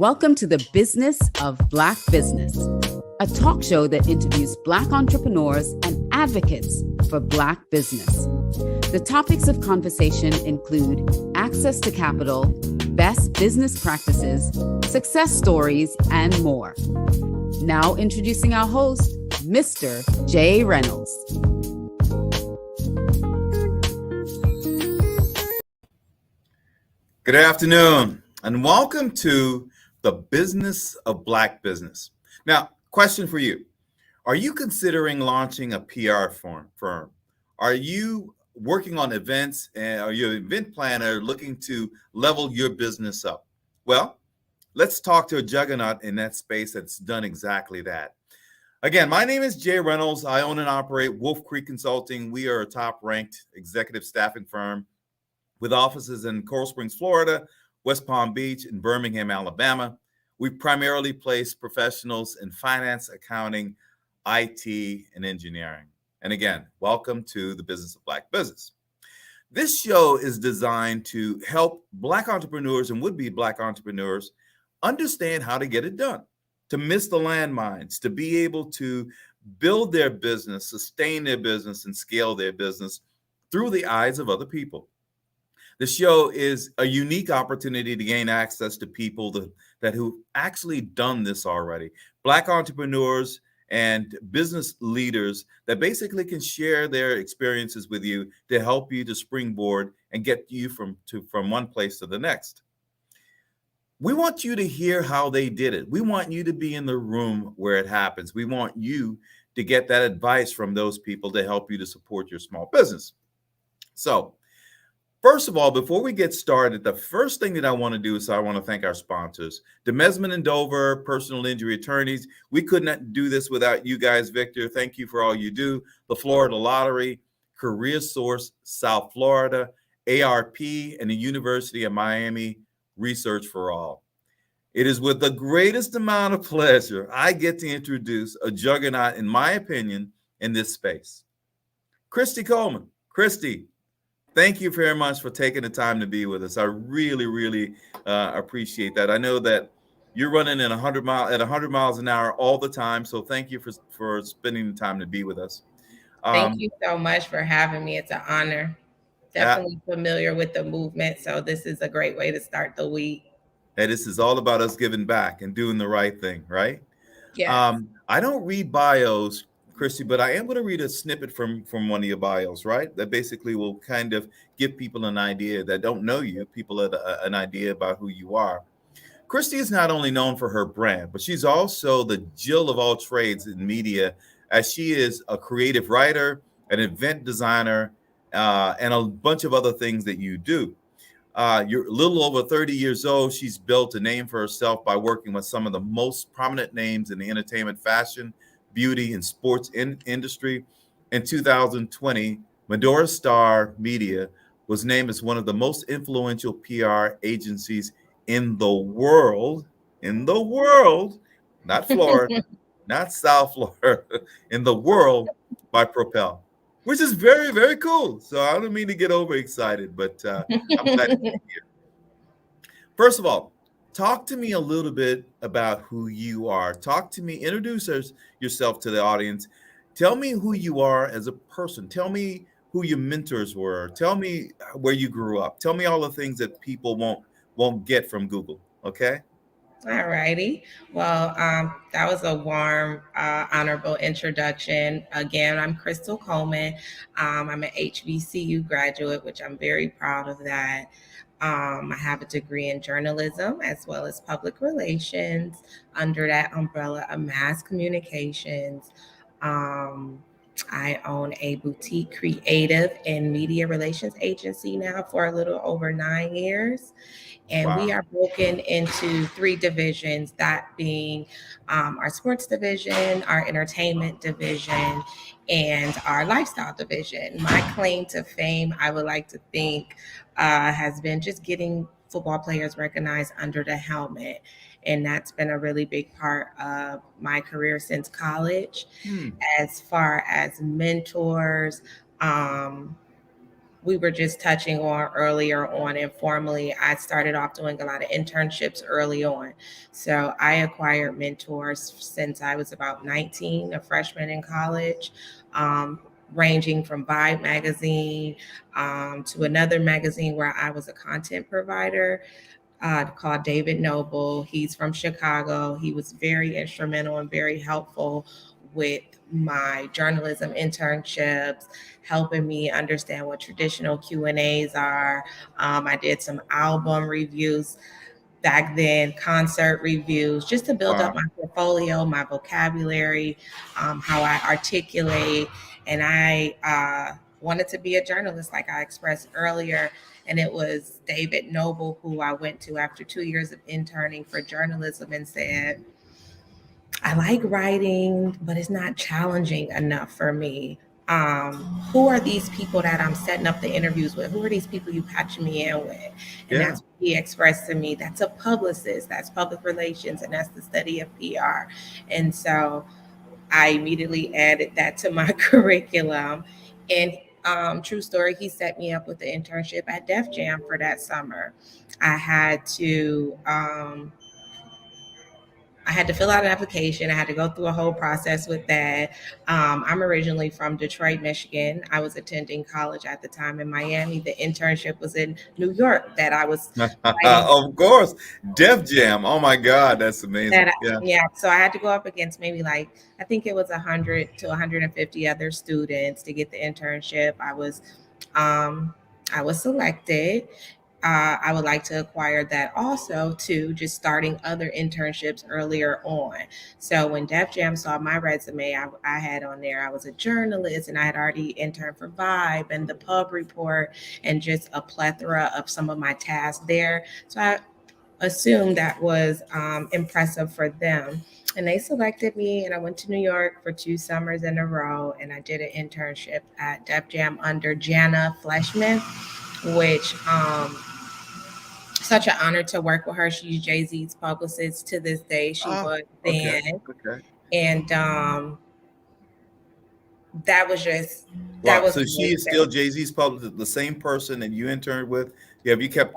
Welcome to the Business of Black Business, a talk show that interviews Black entrepreneurs and advocates for Black business. The topics of conversation include access to capital, best business practices, success stories, and more. Now introducing our host, Mr. Jay Reynolds. Good afternoon, and welcome to the Business of Black Business. Now, question for you. Are you considering launching a PR firm? Are you working on events and are you an event planner looking to level your business up? Well, let's talk to a juggernaut in that space that's done exactly that. Again, my name is Jay Reynolds. I own and operate Wolf Creek Consulting. We are a top-ranked executive staffing firm with offices in Coral Springs, Florida, West Palm Beach, and Birmingham, Alabama. We primarily place professionals in finance, accounting, IT, and engineering. And again, welcome to the Business of Black Business. This show is designed to help Black entrepreneurs and would-be Black entrepreneurs understand how to get it done, to miss the landmines, to be able to build their business, sustain their business, and scale their business through the eyes of other people. The show is a unique opportunity to gain access to people that who actually done this already. Black entrepreneurs and business leaders that basically can share their experiences with you to help you to springboard and get you from one place to the next. We want you to hear how they did it. We want you to be in the room where it happens. We want you to get that advice from those people to help you to support your small business. So, first of all, before we get started, the first thing that I want to do is I want to thank our sponsors, Demesman and Dover, personal injury attorneys. We could not do this without you guys, Victor. Thank you for all you do. The Florida Lottery, Career Source, South Florida, ARP, and the University of Miami, Research for All. It is with the greatest amount of pleasure I get to introduce a juggernaut, in my opinion, in this space. Krystle Coleman. Krystle, thank you very much for taking the time to be with us. I really appreciate that. I know that you're running at 100 miles an hour all the time, so thank you for spending the time to be with us. Thank you so much for having me. It's an honor. Definitely familiar with the movement, so this is a great way to start the week. And this is all about us giving back and doing the right thing, right? Yeah. I don't read bios, Krystle, but I am going to read a snippet from one of your bios, right? That basically will kind of give people an idea that don't know you, people an idea about who you are. Krystle is not only known for her brand, but she's also the Jill of all trades in media, as she is a creative writer, an event designer, and a bunch of other things that you do. You're a little over 30 years old. She's built a name for herself by working with some of the most prominent names in the entertainment, fashion, beauty, and sports industry. In 2020, Midori Star Media was named as one of the most influential PR agencies in the world, not Florida, not South Florida, in the world by Propel, which is very, very cool. So I don't mean to get overexcited, but I'm glad to be here. First of all, talk to me a little bit about who you are. Talk to me, introduce yourself to the audience. Tell me who you are as a person. Tell me who your mentors were. Tell me where you grew up. Tell me all the things that people won't get from Google, okay? All righty. Well, that was a warm, honorable introduction. Again, I'm Krystle Coleman. I'm an HBCU graduate, which I'm very proud of that. I have a degree in journalism as well as public relations under that umbrella of mass communications. I own a boutique creative and media relations agency now for a little over 9 years. And we are broken into 3 divisions, that being our sports division, our entertainment division, and our lifestyle division. My claim to fame, I would like to think, has been just getting football players recognized under the helmet. And that's been a really big part of my career since college. As far as mentors, we were just touching on earlier on informally, I started off doing a lot of internships early on. So I acquired mentors since I was about 19, a freshman in college, ranging from Vibe magazine to another magazine where I was a content provider called David Noble. He's from Chicago. He was very instrumental and very helpful with my journalism internships, helping me understand what traditional Q&As are. I did some album reviews back then, concert reviews, just to build up Wow. my portfolio, my vocabulary, how I articulate. And I wanted to be a journalist, like I expressed earlier. And it was David Noble who I went to after 2 years of interning for journalism and said, I like writing, but it's not challenging enough for me. Who are these people that I'm setting up the interviews with? Who are these people you patching me in with? And Yeah. that's what he expressed to me. That's a publicist, that's public relations, and that's the study of PR. And so I immediately added that to my curriculum. And true story, he set me up with the internship at Def Jam for that summer. I had to I had to fill out an application. I had to go through a whole process with that. I'm originally from Detroit, Michigan. I was attending college at the time in Miami. The internship was in New York that I was fighting. Of course. Def Jam. Oh my God, that's amazing. That Yeah. yeah, so I had to go up against maybe like I think it was 100 to 150 other students to get the internship. Um, I was selected. I would like to acquire that also to just starting other internships earlier on. So when Def Jam saw my resume, I had on there, I was a journalist and I had already interned for Vibe and the Pub Report and just a plethora of some of my tasks there. So I assumed that was impressive for them. And they selected me, and I went to New York for 2 summers in a row, and I did an internship at Def Jam under Jana Fleshman, which such an honor to work with her. She's Jay-Z's publicist to this day. She Oh, was okay. then. Okay. And that was just, that Wow. was So she is still amazing. Jay-Z's publicist, the same person that you interned with. Have you kept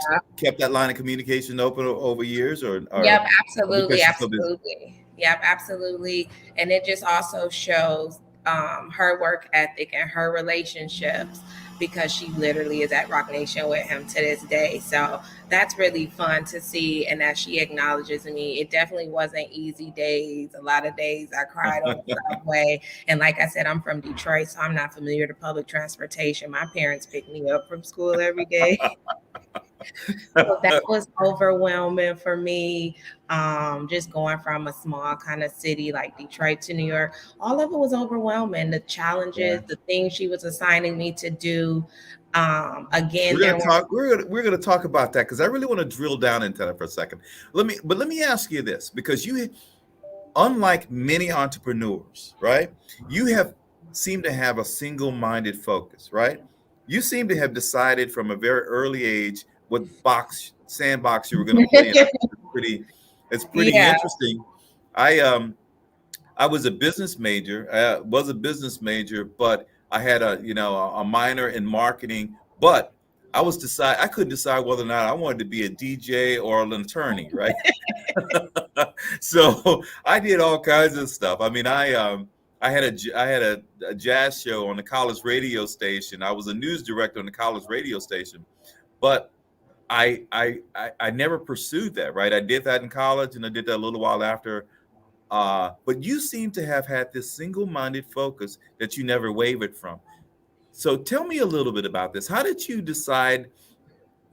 that line of communication open over years, or Yep, because absolutely, she's so busy? absolutely. Yep, absolutely. And it just also shows her work ethic and her relationships because she literally is at Rock Nation with him to this day. So that's really fun to see. And that she acknowledges me. It definitely wasn't easy days. A lot of days I cried on the subway. And like I said, I'm from Detroit, so I'm not familiar with public transportation. My parents picked me up from school every day. So that was overwhelming for me. Just going from a small kind of city like Detroit to New York, all of it was overwhelming. The challenges, Yeah. the things she was assigning me to do. Again, We're there gonna were talk. We're gonna talk about that because I really want to drill down into that for a second. Let me ask you this, because unlike many entrepreneurs, right? You have seem to have a single-minded focus, right? You seem to have decided from a very early age what sandbox you were going to play in. It's pretty yeah. interesting. I was a business major. I was a business major, but I had a minor in marketing. But I couldn't decide whether or not I wanted to be a DJ or an attorney, right? So I did all kinds of stuff. I mean, I had a jazz show on the college radio station. I was a news director on the college radio station, but I never pursued that. Right, I did that in college, and I did that a little while after. But you seem to have had this single-minded focus that you never wavered from. So tell me a little bit about this. How did you decide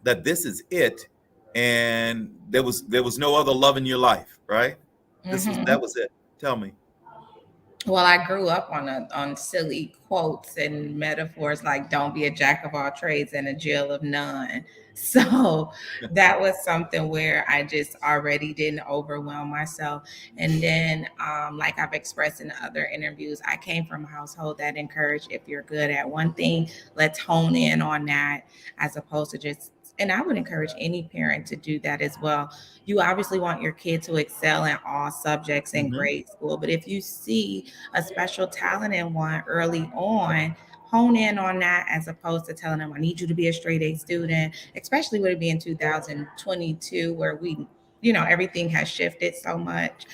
that this is it, and there was no other love in your life, right? That Mhm. was it. Tell me. Well, I grew up on silly quotes and metaphors like "Don't be a jack of all trades and a Jill of none." So that was something where I just already didn't overwhelm myself. And then, like I've expressed in other interviews, I came from a household that encouraged if you're good at one thing, let's hone in on that, as opposed to just. And I would encourage any parent to do that as well. You obviously want your kid to excel in all subjects in Hmm. grade school, but if you see a special talent in one early on, hone in on that as opposed to telling them I need you to be a straight A student, especially with it being 2022 where we, everything has shifted so much.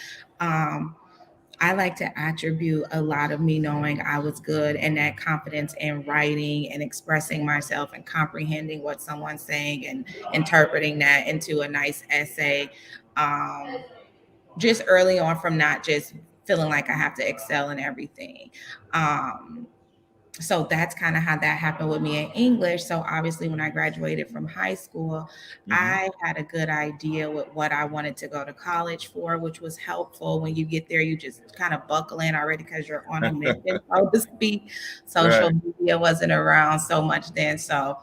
I like to attribute a lot of me knowing I was good and that confidence in writing and expressing myself and comprehending what someone's saying and interpreting that into a nice essay. Just early on, from not just feeling like I have to excel in everything. So that's kind of how that happened with me in English. So obviously when I graduated from high school, I had a good idea with what I wanted to go to college for, which was helpful. When you get there, you just kind of buckle in already because you're on a mission, so to speak. Social media wasn't around so much then. So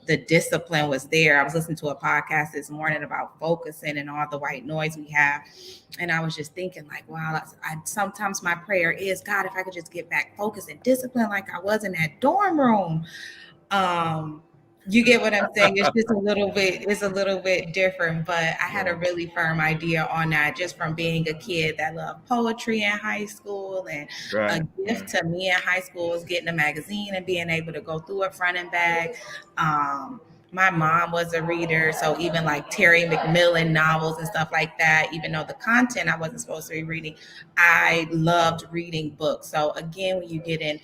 the discipline was there. I was listening to a podcast this morning about focusing and all the white noise we have. And I was just thinking like, wow, sometimes my prayer is, God, if I could just get back focused and disciplined like I was in that dorm room. You get what I'm saying? It's just a little bit different, but I had a really firm idea on that just from being a kid that loved poetry in high school. And a gift to me in high school was getting a magazine and being able to go through it front and back. My mom was a reader, so even like Terry McMillan novels and stuff like that, even though the content I wasn't supposed to be reading, I loved reading books. So again, when you get in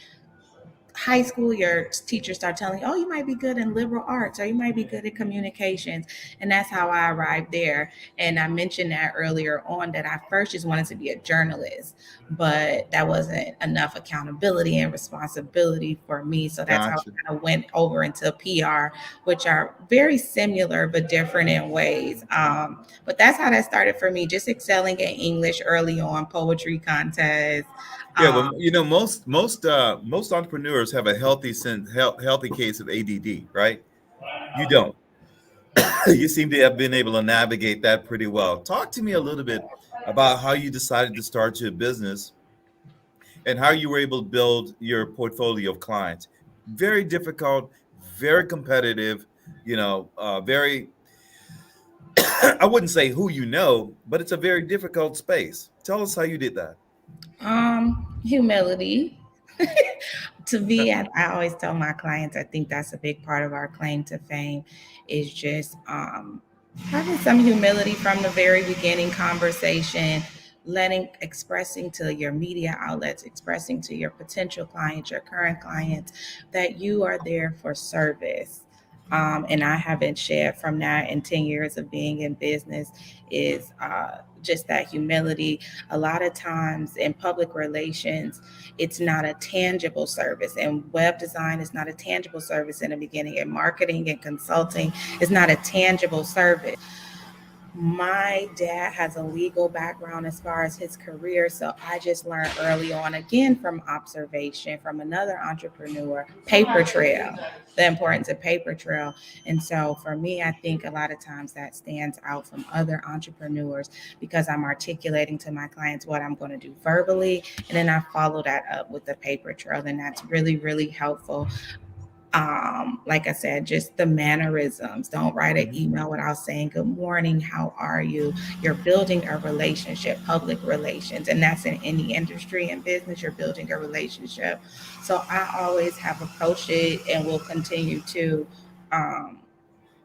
high school, your teachers start telling you, oh, you might be good in liberal arts or you might be good at communications. And that's how I arrived there. And I mentioned that earlier on that I first just wanted to be a journalist, but that wasn't enough accountability and responsibility for me. So that's how I kind of went over into PR, which are very similar but different in ways. But that's how that started for me, just excelling in English early on, poetry contests. Yeah, well, most entrepreneurs have a healthy case of ADD, right? You don't. You seem to have been able to navigate that pretty well. Talk to me a little bit about how you decided to start your business and how you were able to build your portfolio of clients. Very difficult, very competitive, very, I wouldn't say who but it's a very difficult space. Tell us how you did that. Humility. To me, I always tell my clients, I think that's a big part of our claim to fame is just having some humility from the very beginning conversation, expressing to your media outlets, expressing to your potential clients, your current clients, that you are there for service. And I haven't shared from that in 10 years of being in business is just that humility. A lot of times in public relations, it's not a tangible service, and web design is not a tangible service in the beginning, and marketing and consulting is not a tangible service. My dad has a legal background as far as his career, so I just learned early on, again from observation from another entrepreneur, paper trail, the importance of paper trail. And so for me, I think a lot of times that stands out from other entrepreneurs because I'm articulating to my clients what I'm going to do verbally, and then I follow that up with the paper trail, and that's really, really helpful. Like I said, just the mannerisms. Don't write an email without saying good morning, how are you? You're building a relationship, public relations, and that's in any industry and business. You're building a relationship. So I always have approached it and will continue to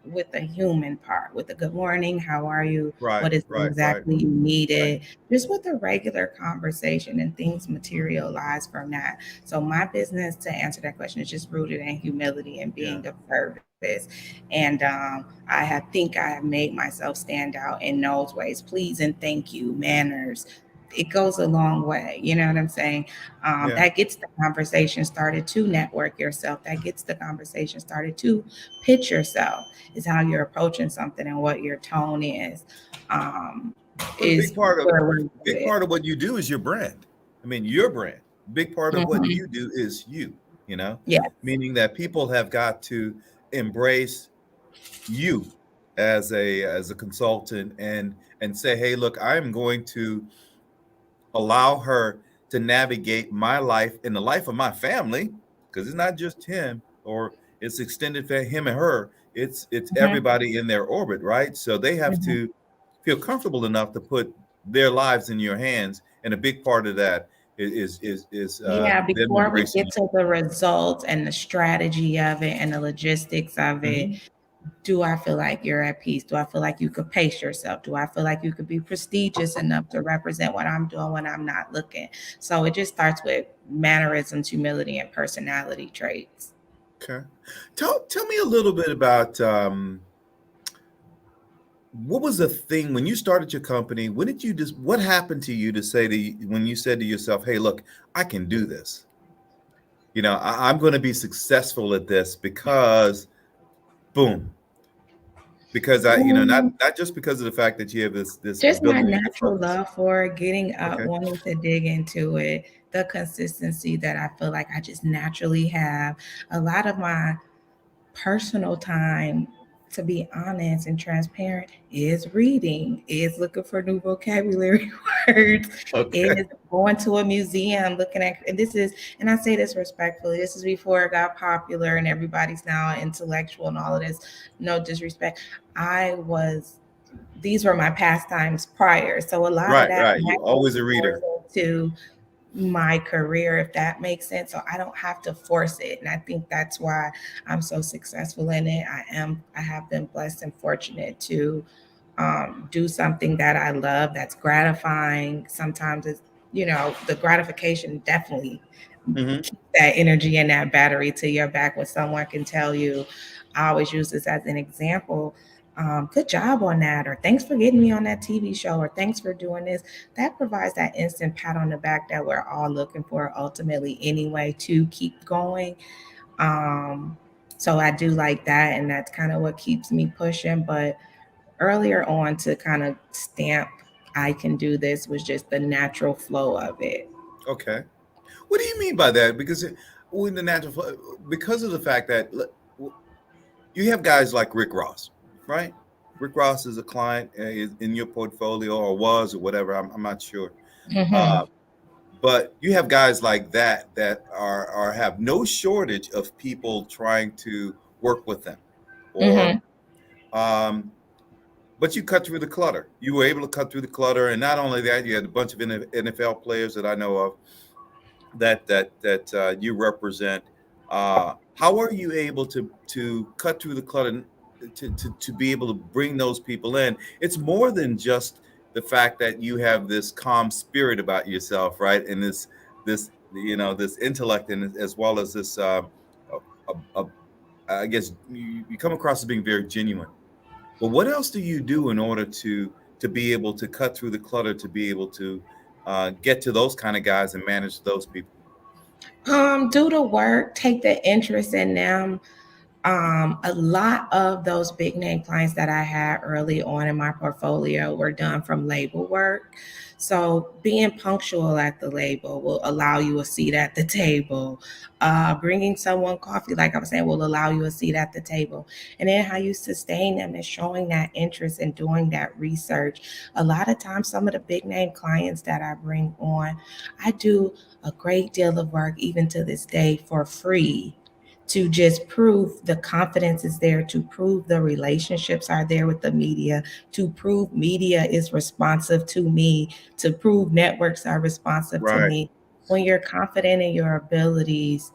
with the human part, with the good morning, how are you? What is exactly you needed? Just with a regular conversation, and things materialize from that. So my business, to answer that question, is just rooted in humility and being of service. And think I have made myself stand out in those ways. Please and thank you, manners. It goes a long way. You know what I'm saying? That gets the conversation started to network yourself. That gets the conversation started to pitch yourself. Is how you're approaching something and what your tone is. Big part of what you do is your brand. I mean, your brand. Big part of what you do is you. Meaning that people have got to embrace you as a consultant and say, hey, look, I'm going to allow her to navigate my life and the life of my family, because it's not just him or it's extended for him and her. It's everybody in their orbit, right? So they have to feel comfortable enough to put their lives in your hands. And a big part of that Yeah, them before we embracing get to the results and the strategy of it and the logistics of you. it, do I feel like you're at peace? Do I feel like you could pace yourself? Do I feel like you could be prestigious enough to represent what I'm doing when I'm not looking? So it just starts with mannerisms, humility, and personality traits. Okay. Tell me a little bit about what was the thing when you started your company? When did you just what happened to you to say when you said to yourself, "Hey, look, I can do this. I'm going to be successful at this because, boom, because not just because of the fact that you have this Just my ability to natural focus." love for getting up, Okay. wanting to dig into it, the consistency that I feel like I just naturally have. A lot of my personal time, to be honest and transparent, is reading, is looking for new vocabulary words, Okay. is going to a museum, looking at, and this is, and I say this respectfully, this is before it got popular and everybody's now intellectual and all of this, no disrespect. I was, these were my pastimes prior. So a lot of Right, that right. You naturally always a reader. pours into my career, if that makes sense. So I don't have to force it. And I think that's why I'm so successful in it. I have been blessed and fortunate to do something that I love, that's gratifying. Sometimes it's, the gratification definitely Hmm. keeps that energy and that battery to your back when someone can tell you, I always use this as an example. Good job on that, or thanks for getting me on that TV show, or thanks for doing this. That provides that instant pat on the back that we're all looking for ultimately anyway to keep going. Um, so I do like that, and that's kind of what keeps me pushing. But earlier on, to kind of stamp I can do this was just the natural flow of it. Okay. What do you mean by that? Because when the because of the fact that you have guys like Rick Ross, right? Rick Ross is a client in your portfolio, or was, or whatever. I'm not sure. Mm-hmm. Uh, but you have guys like that are have no shortage of people trying to work with them, or Mm-hmm. um, but you cut through the clutter. You were able to cut through the clutter, and not only that, you had a bunch of NFL players that I know of that you represent. How are you able to cut through the clutter to be able to bring those people in? It's more than just the fact that you have this calm spirit about yourself, right? And this intellect, and as well as this I guess you come across as being very genuine. But what else do you do in order to be able to cut through the clutter, to be able to get to those kind of guys and manage those people? Do the work, take the interest in them. A lot of those big name clients that I had early on in my portfolio were done from label work. So being punctual at the label will allow you a seat at the table. Bringing someone coffee, like I was saying, will allow you a seat at the table. And then how you sustain them is showing that interest and doing that research. A lot of times, some of the big name clients that I bring on, I do a great deal of work even to this day for free, to just prove the confidence is there, to prove the relationships are there with the media, to prove media is responsive to me, to prove networks are responsive to Right. me. When you're confident in your abilities,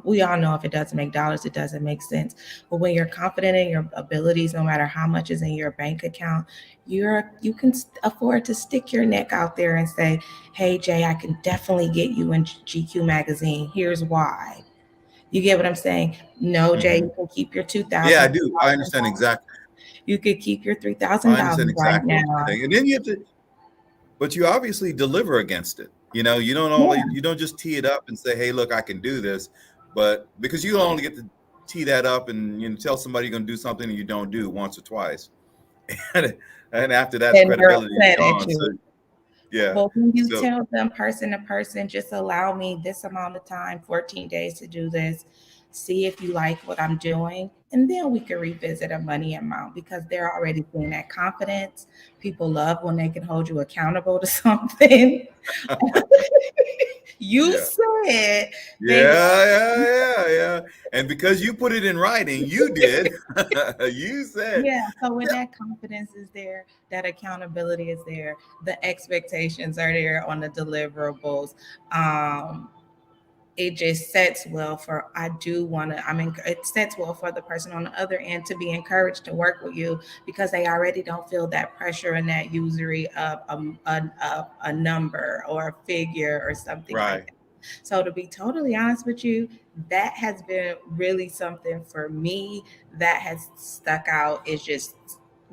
we all know if it doesn't make dollars, it doesn't make sense. But when you're confident in your abilities, no matter how much is in your bank account, you can afford to stick your neck out there and say, "Hey Jay, I can definitely get you in GQ magazine. Here's why." You get what I'm saying? No, Jay, Hmm. you can keep your Yeah, I 2,000. do. I understand exactly. You could keep your I understand $3,000 right exactly what you're now. saying. And then you have to, but you obviously deliver against it. Yeah. You don't just tee it up and say, "Hey, look, I can do this," but because you don't only get to tee that up and tell somebody you're going to do something and you don't do once or twice, and, after that, the And they're credibility is upset at gone. So you. yeah, But when you so tell them person to person, just allow me this amount of time, 14 days to do this, see if you like what I'm doing, and then we can revisit a money amount, because they're already seeing that confidence. People love when they can hold you accountable to something. You Yeah. said, baby. Yeah. And because you put it in writing, you did. You said, Yeah. So when yeah, that confidence is there, that accountability is there, the expectations are there on the deliverables. It just sets well for it sets well for the person on the other end to be encouraged to work with you because they already don't feel that pressure and that usury of a number or a figure or something like right. that. So to be totally honest with you, that has been really something for me that has stuck out, is just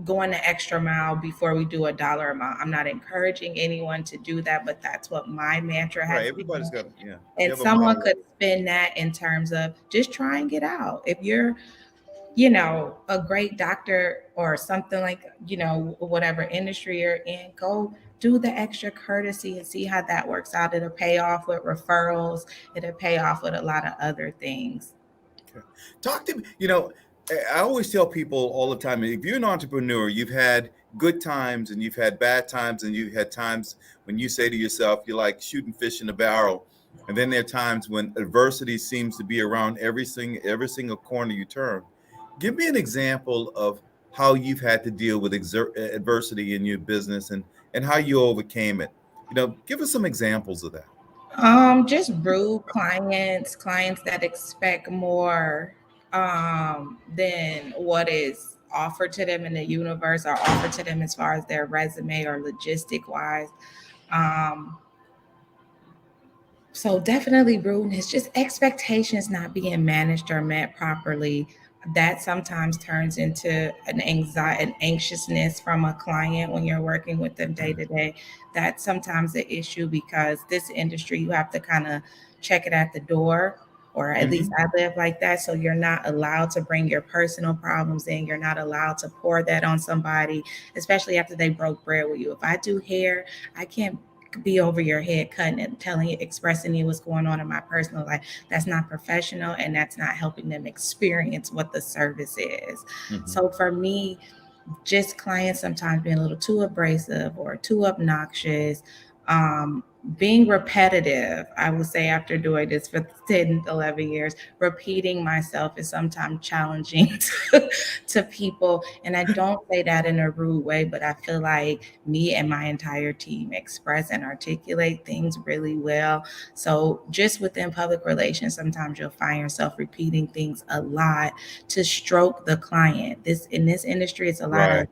going the extra mile before we do a dollar amount. I'm not encouraging anyone to do that, but that's what my mantra Right. has Everybody's been. got, yeah. You And have a someone model. could spin that in terms of just trying it out. If you're, a great doctor or something like, whatever industry you're in, go do the extra courtesy and see how that works out. It'll pay off with referrals. It'll pay off with a lot of other things. Okay. Talk to me. I always tell people all the time, if you're an entrepreneur, you've had good times and you've had bad times, and you've had times when you say to yourself, you're like shooting fish in a barrel. And then there are times when adversity seems to be around every single corner you turn. Give me an example of how you've had to deal with adversity in your business, and how you overcame it. Give us some examples of that. Just rude clients that expect more than what is offered to them in the universe or offered to them as far as their resume or logistic wise. Um, so definitely rudeness, just expectations not being managed or met properly. That sometimes turns into an anxiety, an anxiousness from a client when you're working with them day to day. That's sometimes the issue because this industry, you have to kind of check it at the door, or at least Hmm. I live like that. So you're not allowed to bring your personal problems in. You're not allowed to pour that on somebody, especially after they broke bread with you. If I do hair, I can't be over your head cutting and telling you, expressing you what's going on in my personal life. That's not professional, and that's not helping them experience what the service is. Hmm. So for me, just clients sometimes being a little too abrasive or too obnoxious, being repetitive. I would say after doing this for 10, 11 years, repeating myself is sometimes challenging to people. And I don't say that in a rude way, but I feel like me and my entire team express and articulate things really well. So just within public relations, sometimes you'll find yourself repeating things a lot to stroke the client. In this industry, Right.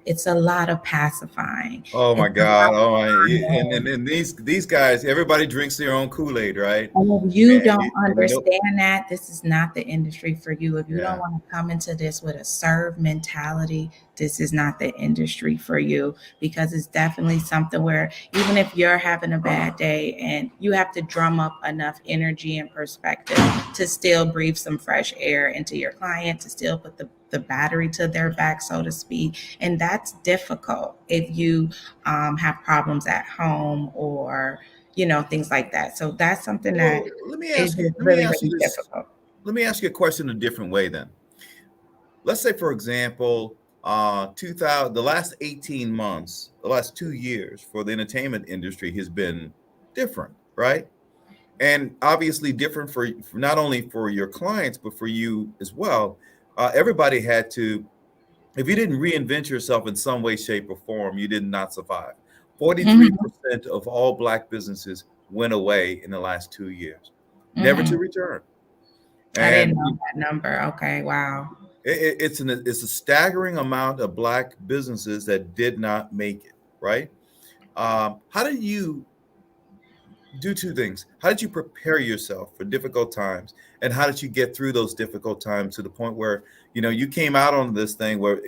it's a lot of pacifying. Oh my It's a God. lot Oh, and of, these guys, everybody drinks their own Kool-Aid, right? and if you don't And we know, understand that, this is not the industry for you. If you don't yeah. want to come into this with a serve mentality, this is not the industry for you, because it's definitely something where even if you're having a bad day and you have to drum up enough energy and perspective to still breathe some fresh air into your client, to still put the battery to their back, so to speak. And that's difficult if you have problems at home or things like that. So that's something that Well, let me is ask you, just really, really this. difficult. Let me ask you a question a different way then. Let's say, for example, 2000, the last 18 months, the last 2 years for the entertainment industry has been different, right? And obviously different for not only for your clients, but for you as well. Everybody had to, if you didn't reinvent yourself in some way, shape, or form, you did not survive. Mhm, 43% of all Black businesses went away in the last 2 years, never to mhm. return. I didn't And know that number. Okay, wow. it's a staggering amount of Black businesses that did not make it, right? How did you do two things? How did you prepare yourself for difficult times? And how did you get through those difficult times to the point where, you came out on this thing where,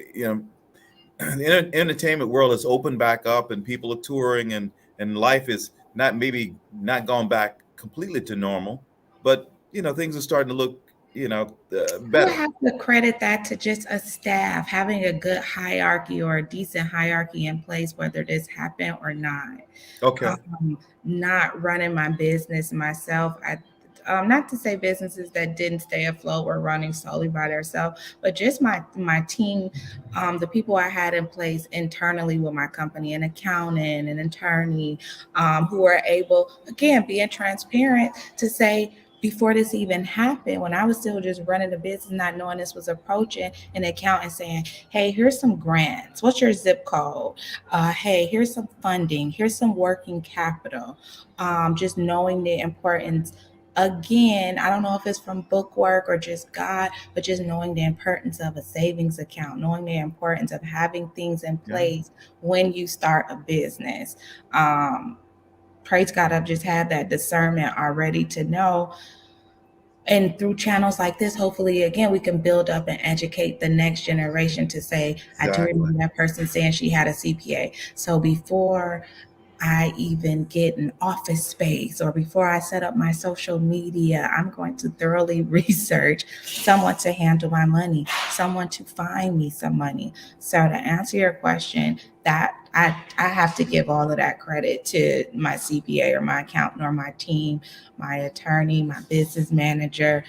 the entertainment world has opened back up and people are touring, and life is maybe not gone back completely to normal, but things are starting to look I would better. have to credit that to just a staff having a good hierarchy or a decent hierarchy in place, whether this happened or not. Okay. Not running my business myself. not to say businesses that didn't stay afloat were running solely by themselves, but just my team, the people I had in place internally with my company, an accountant, an attorney, who are able, again, being transparent to say, before this even happened, when I was still just running the business, not knowing this was approaching, an accountant saying, hey, here's some grants. What's your zip code? Hey, here's some funding. Here's some working capital. Just knowing the importance. Again, I don't know if it's from book work or just God, but just knowing the importance of a savings account, knowing the importance of having things in place when you start a business. Praise God, I've just had that discernment already to know. And through channels like this, hopefully, again, we can build up and educate the next generation to say, I do remember that person saying she had a CPA. So before I even get an office space or before I set up my social media, I'm going to thoroughly research someone to handle my money, someone to find me some money. So to answer your question, that I have to give all of that credit to my CPA or my accountant or my team, my attorney, my business manager,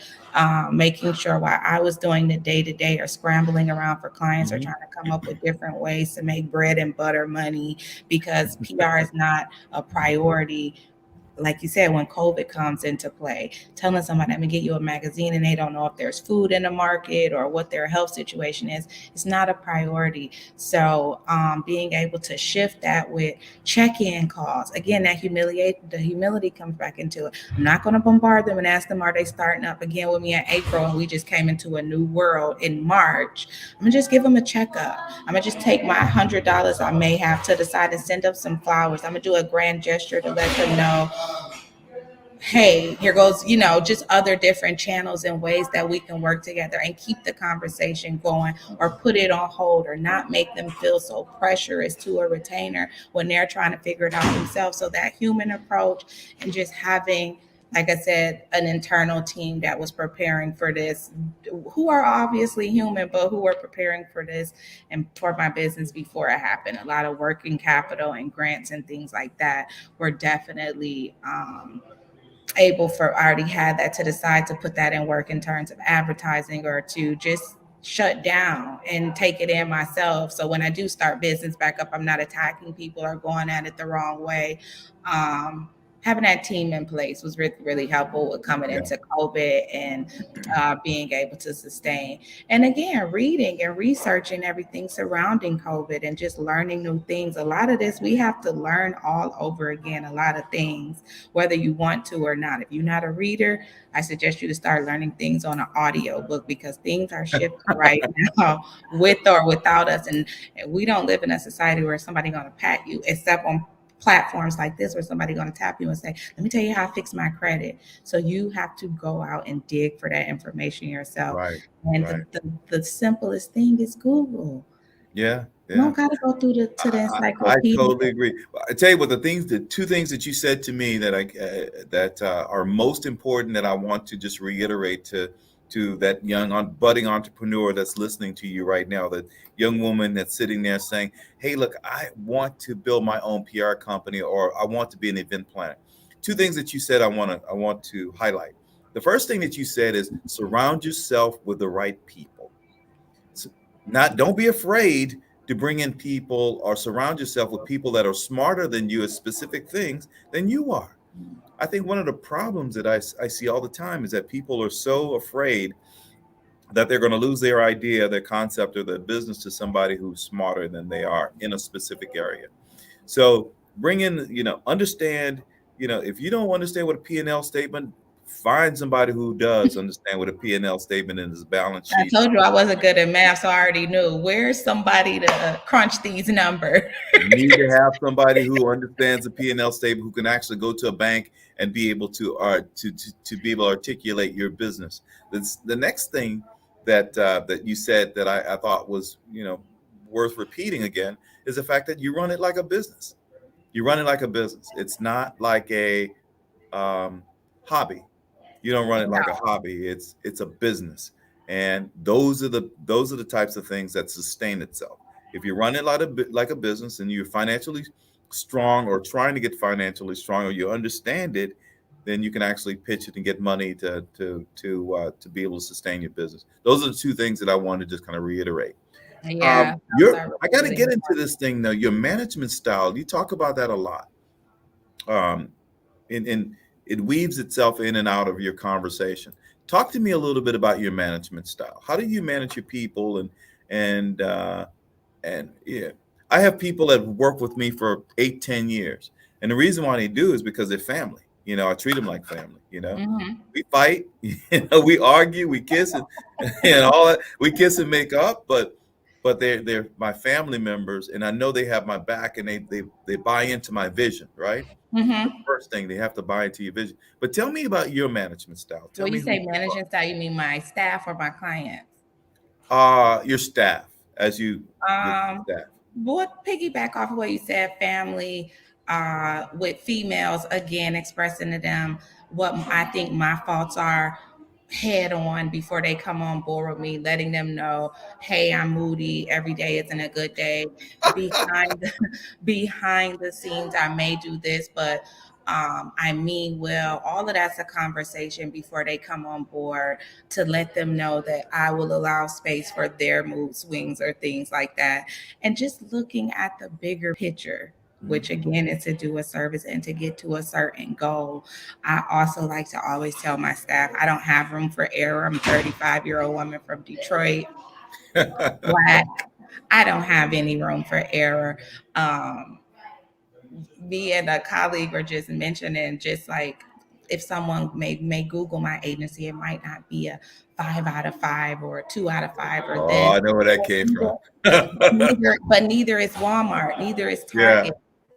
making sure while I was doing the day-to-day or scrambling around for clients or trying to come up with different ways to make bread and butter money, because PR is not a priority. Like you said, when COVID comes into play, telling somebody, I'm gonna get you a magazine and they don't know if there's food in the market or what their health situation is, it's not a priority. So being able to shift that with check-in calls, again, the humility comes back into it. I'm not gonna bombard them and ask them, are they starting up again with me in April and we just came into a new world in March? I'm gonna just give them a checkup. I'm gonna just take my $100 I may have to the side and send up some flowers. I'm gonna do a grand gesture to let them know, hey, here goes, just other different channels and ways that we can work together and keep the conversation going, or put it on hold, or not make them feel so pressurous to a retainer when they're trying to figure it out themselves. So that human approach, and just having, like I said, an internal team that was preparing for this, who are obviously human, but who are preparing for this and for my business before it happened. A lot of working capital and grants and things like that were definitely able for, I already had that to the side to put that in work in terms of advertising, or to just shut down and take it in myself. So when I do start business back up, I'm not attacking people or going at it the wrong way. Having that team in place was really, really helpful with coming into COVID and being able to sustain. And again, reading and researching everything surrounding COVID and just learning new things. A lot of this, we have to learn all over again, a lot of things, whether you want to or not. If you're not a reader, I suggest you to start learning things on an audio book, because things are shifting right now with or without us. And we don't live in a society where somebody's going to pat you, except on platforms like this where somebody's going to tap you and say, let me tell you how I fix my credit. So you have to go out and dig for that information yourself. Right. And right. the simplest thing is Google. Yeah. You don't got to go through the encyclopedia. I totally agree. I tell you what, the two things that you said to me that are most important, that I want to just reiterate to that young budding entrepreneur that's listening to you right now, that young woman that's sitting there saying, hey, look, I want to build my own PR company, or I want to be an event planner. Two things that you said I want to highlight. The first thing that you said is surround yourself with the right people. Don't be afraid to bring in people, or surround yourself with people that are smarter than you at specific things than you are. I think one of the problems that I see all the time is that people are so afraid that they're going to lose their idea, their concept, or their business to somebody who's smarter than they are in a specific area. So bring in, understand, if you don't understand what a P&L statement, find somebody who does understand what a P&L statement and his balance sheet. I told you I wasn't good at math, so I already knew. Where's somebody to crunch these numbers? You need to have somebody who understands the P&L statement, who can actually go to a bank and be able to be able to articulate your business. The next thing that you said that I thought was worth repeating again is the fact that you run it like a business. You run it like a business. It's not like a hobby. You don't run it like a hobby. It's a business, and those are the types of things that sustain itself. If you run it like a business and you're financially strong, or trying to get financially strong, or you understand it, then you can actually pitch it and get money to be able to sustain your business. Those are the two things that I want to just kind of reiterate. Yeah, I got to get into this thing though. Your management style, you talk about that a lot. And it weaves itself in and out of your conversation. Talk to me a little bit about your management style. How do you manage your people? And yeah, I have people that work with me for 8-10 years, and the reason why they do is because they're family. I treat them like family. We fight, we argue, we kiss, and all that. We kiss and make up, but they're my family members, and I know they have my back, and they buy into my vision, right? The first thing, they have to buy into your vision. But tell me about your management style. When you say management style, you mean my staff or my clients? Your staff, as you staff. What piggyback off of what you said, family, with females, again, expressing to them what I think my faults are head on before they come on board with me, letting them know, hey, I'm moody, every day isn't a good day. Behind the scenes, I may do this, but I mean well. All of that's a conversation before they come on board, to let them know that I will allow space for their mood swings or things like that. And just looking at the bigger picture, which again is to do a service and to get to a certain goal. I also like to always tell my staff, I don't have room for error. I'm a 35-year-old woman from Detroit, Black. I don't have any room for error. Me and a colleague were just mentioning, just like, if someone may Google my agency, it might not be a 5 out of 5 or a 2 out of 5 or this. I know where that came from. but neither is Walmart, neither is Target. Yeah.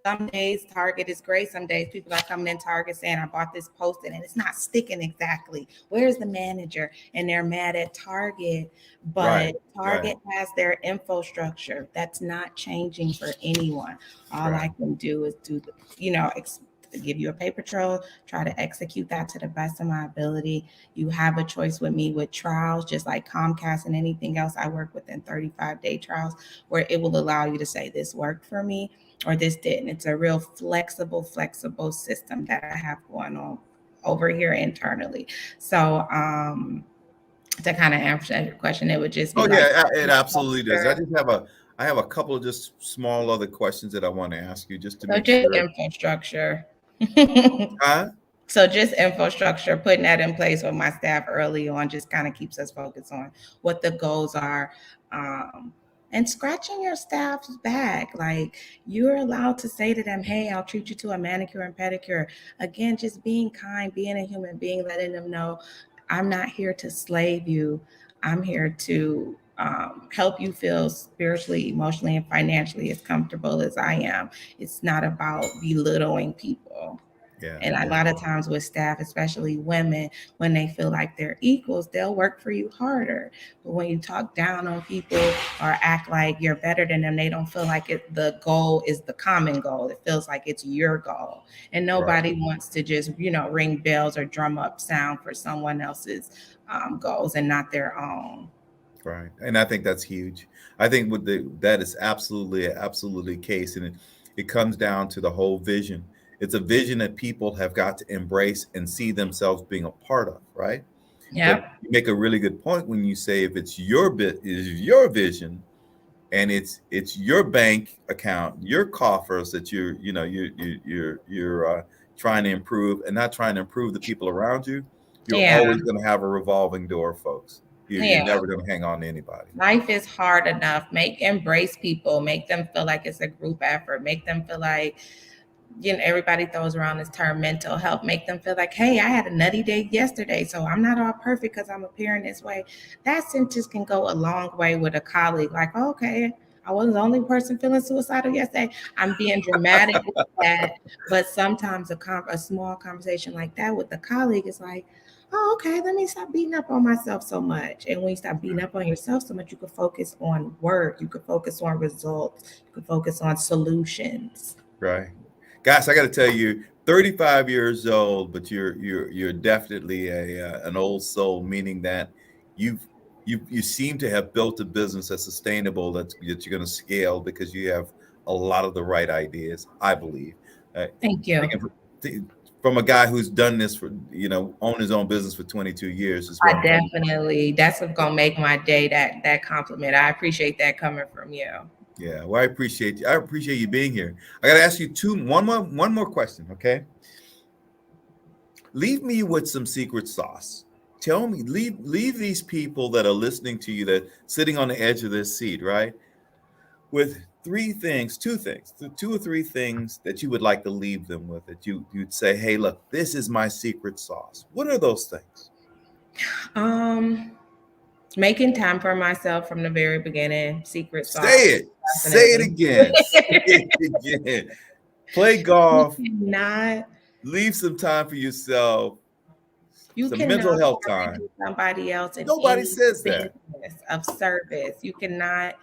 Some days Target is great. Some days people are coming in Target saying, I bought this post-it and it's not sticking exactly. Where's the manager? And they're mad at Target. But Target has their infrastructure. That's not changing for anyone. All I can do is give you a paper trail, try to execute that to the best of my ability. You have a choice with me with trials, just like Comcast and anything else. I work within 35-day trials, where it will allow you to say, this worked for me or this didn't. It's a real flexible system that I have going on over here internally. So to kind of answer your question, it would just be it absolutely does. I have a couple of just small other questions that I want to ask you, just to make sure. Infrastructure. Huh? So just infrastructure, putting that in place with my staff early on, just kind of keeps us focused on what the goals are. And scratching your staff's back. Like, you're allowed to say to them, hey, I'll treat you to a manicure and pedicure. Again, just being kind, being a human being, letting them know, I'm not here to slave you. I'm here to help you feel spiritually, emotionally, and financially as comfortable as I am. It's not about belittling people. And a lot of times with staff, especially women, when they feel like they're equals, they'll work for you harder. But when you talk down on people or act like you're better than them, they don't feel like the goal is the common goal. It feels like it's your goal. And nobody wants to just, ring bells or drum up sound for someone else's goals and not their own. Right. And I think that's huge. I think that is absolutely the case. And it comes down to the whole vision. It's a vision that people have got to embrace and see themselves being a part of, right? Yeah. You make a really good point when you say, if it's your your vision, and it's your bank account, your coffers that you're trying to improve, and not trying to improve the people around you, you're always going to have a revolving door, folks. You're never going to hang on to anybody. Life is hard enough. Embrace people. Make them feel like it's a group effort. Make them feel like, everybody throws around this term mental health. Make them feel like, hey, I had a nutty day yesterday, so I'm not all perfect because I'm appearing this way. That sentence can go a long way with a colleague. Like, okay, I wasn't the only person feeling suicidal yesterday. I'm being dramatic with that. But sometimes a small conversation like that with a colleague is like, oh, okay, let me stop beating up on myself so much. And when you stop beating up on yourself so much, you can focus on work. You can focus on results. You can focus on solutions. Right. Gosh, I got to tell you, 35 years old, but you're definitely an old soul, meaning that you seem to have built a business that's sustainable, that you're going to scale, because you have a lot of the right ideas, I believe. Thank you. from a guy who's done this for, owned his own business for 22 years is what I I'm definitely, that's what's going to make my day, that compliment. I appreciate that coming from you. Yeah, well, I appreciate you. I appreciate you being here. I got to ask you one more question, okay? Leave me with some secret sauce. Tell me, leave these people that are listening to you, that sitting on the edge of their seat, right? With two or three things that you would like to leave them with, that you'd say, hey, look, this is my secret sauce. What are those things? Making time for myself from the very beginning. Secret sauce. Say it again. Say it again. Play golf. Leave some time for yourself. You some cannot mental health time. Somebody else in Nobody says that. Of service. You cannot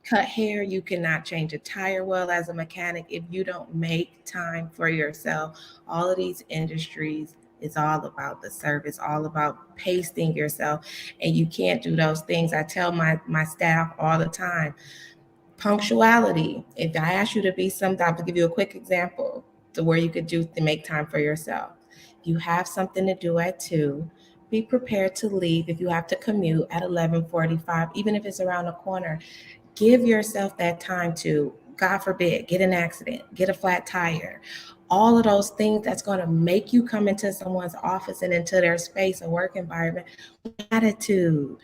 cut hair. You cannot change a tire well as a mechanic if you don't make time for yourself. All of these industries, it's all about the service, all about pacing yourself. And you can't do those things. I tell my staff all the time, punctuality. If I ask you to be something, I'll give you a quick example to where you could do to make time for yourself. You have something to do at 2, be prepared to leave if you have to commute at 11:45, even if it's around the corner. Give yourself that time to, God forbid, get an accident, get a flat tire. All of those things that's going to make you come into someone's office and into their space, a work environment, with attitude.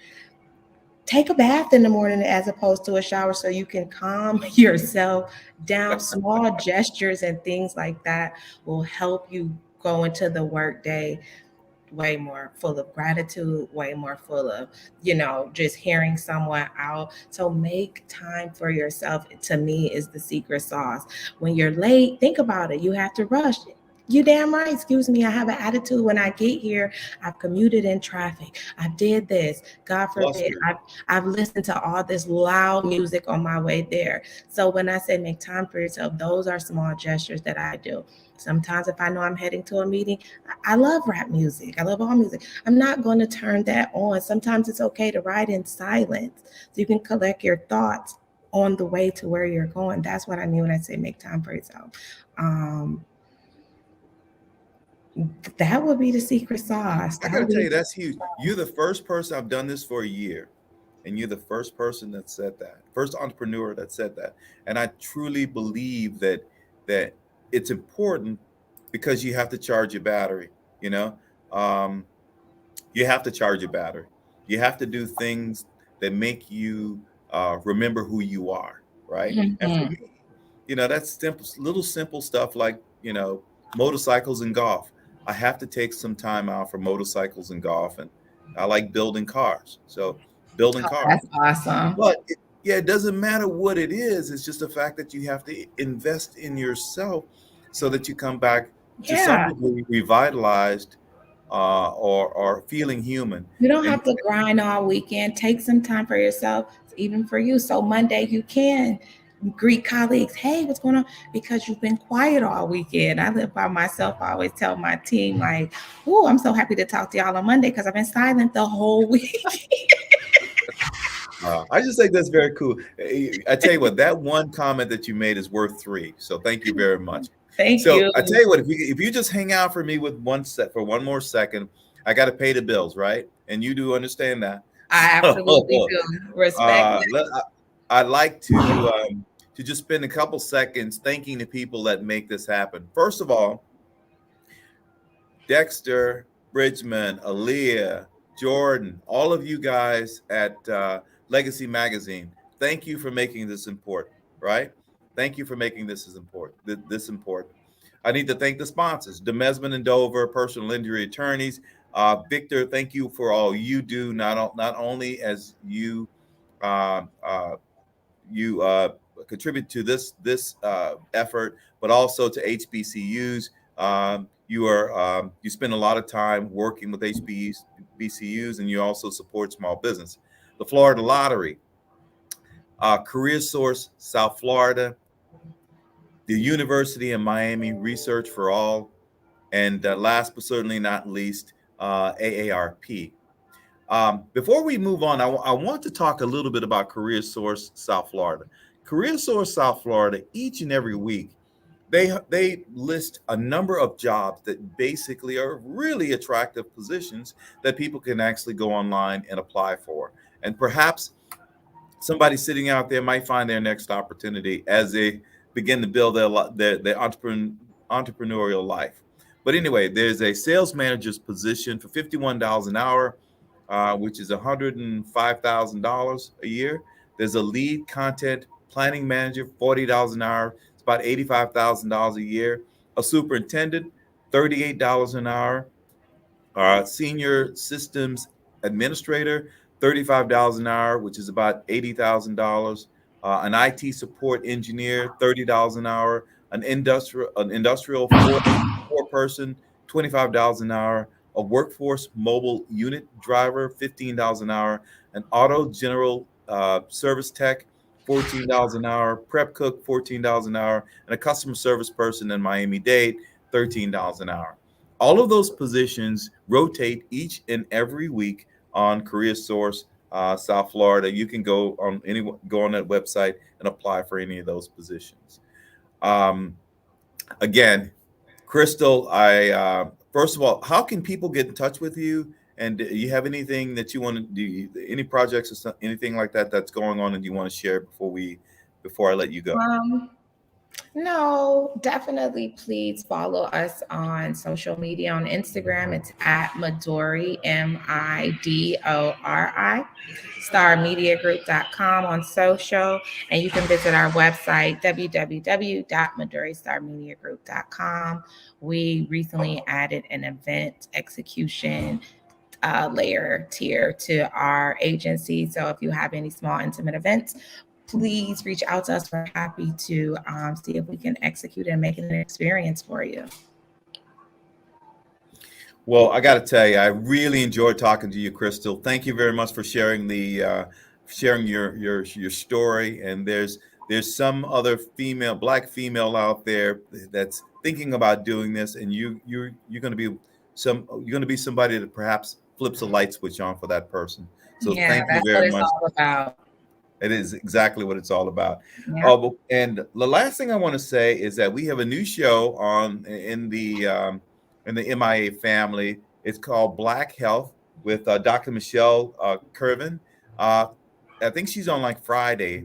Take a bath in the morning as opposed to a shower so you can calm yourself down. Small gestures and things like that will help you go into the workday way more full of gratitude, way more full of, just hearing someone out. So make time for yourself, to me, is the secret sauce. When you're late, think about it. You have to rush. You damn right. Excuse me. I have an attitude when I get here. I've commuted in traffic. I did this. God forbid. I've listened to all this loud music on my way there. So when I say make time for yourself, those are small gestures that I do. Sometimes if I know I'm heading to a meeting, I love rap music. I love all music. I'm not going to turn that on. Sometimes it's okay to ride in silence so you can collect your thoughts on the way to where you're going. That's what I mean when I say make time for yourself. That would be the secret sauce. I gotta tell you, that's huge. You're the first person. I've done this for a year, and you're the first person that said that. First entrepreneur that said that. And I truly believe that it's important, because you have to charge your battery. You have to charge your battery. You have to do things that make you remember who you are, right? Mm-hmm. And for me, that's simple stuff like motorcycles and golf. I have to take some time out for motorcycles and golf, and I like building cars. So building cars. That's awesome. But it doesn't matter what it is. It's just the fact that you have to invest in yourself so that you come back to something revitalized or feeling human. You don't have to grind all weekend. Take some time for yourself, even for you. So Monday you can greet colleagues. Hey, what's going on? Because you've been quiet all weekend. I live by myself. I always tell my team, like, oh, I'm so happy to talk to y'all on Monday because I've been silent the whole week. I just think that's very cool. I tell you what, that one comment that you made is worth 3. So thank you very much. Thank you. I tell you what, if you just hang out for me with for one more second, I got to pay the bills, right? And you do understand that. I absolutely do. Respect. I'd like to just spend a couple seconds thanking the people that make this happen. First of all, Dexter, Bridgman, Aaliyah, Jordan, all of you guys at Legacy Magazine, thank you for making this important, right? Thank you for making this important. I need to thank the sponsors, DeMesman and Dover, personal injury attorneys. Victor, thank you for all you do, not only as you contribute to this effort, but also to HBCUs. You spend a lot of time working with HBCUs, and you also support small business. The Florida Lottery, Career Source South Florida, the University of Miami Research for All, and last but certainly not least, AARP. Before we move on, I want to talk a little bit about Career Source South Florida. Career Source South Florida, each and every week, they list a number of jobs that basically are really attractive positions that people can actually go online and apply for. And perhaps somebody sitting out there might find their next opportunity as they begin to build their entrepreneurial life. But anyway, there's a sales manager's position for $51 an hour, which is $105,000 a year. There's a lead content planning manager, $40 an hour. It's about $85,000 a year. A superintendent, $38 an hour. Senior systems administrator, $35 an hour, which is about $80,000. An IT support engineer, $30 an hour. An industrial four person, $25 an hour. A workforce mobile unit driver, $15 an hour. An auto general service tech, $14 an hour. Prep cook, $14 an hour. And a customer service person in Miami-Dade, $13 an hour. All of those positions rotate each and every week on Career Source South Florida. You can go on that website and apply for any of those positions. Again, Krystle, I first of all, how can people get in touch with you? And do you have anything that you want to do? Any projects or anything like that that's going on, and you want to share before I let you go? No, definitely. Please follow us on social media. On Instagram, it's at Midori, Midori, starmediagroup.com on social. And you can visit our website, www.midoristarmediagroup.com. We recently added an event execution tier to our agency. So if you have any small, intimate events, please reach out to us. We're happy to see if we can execute and make it an experience for you. Well, I got to tell you, I really enjoyed talking to you, Krystle. Thank you very much for sharing sharing your story. And there's some other Black female out there that's thinking about doing this, and you're going to be somebody that perhaps flips a light switch on for that person. So thank you very much. That's what it's all about. It is exactly what it's all about. Yeah. And the last thing I want to say is that we have a new show in the MIA family. It's called Black Health with Dr. Michelle Curvin. I think she's on like Friday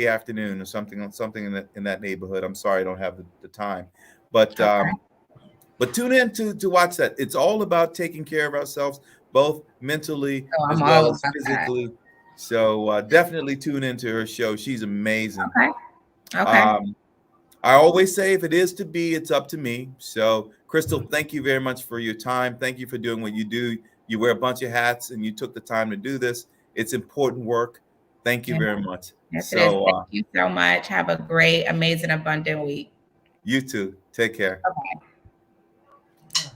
afternoon or something in that neighborhood. I'm sorry, I don't have the time, but tune in to watch that. It's all about taking care of ourselves, both mentally as well as physically. That. So definitely tune into her show. She's amazing. Okay. I always say, if it is to be, it's up to me. So, Krystle, thank you very much for your time. Thank you for doing what you do. You wear a bunch of hats, and you took the time to do this. It's important work. Thank you very much. Yes, it is. Thank you so much. Have a great, amazing, abundant week. You too. Take care. Okay.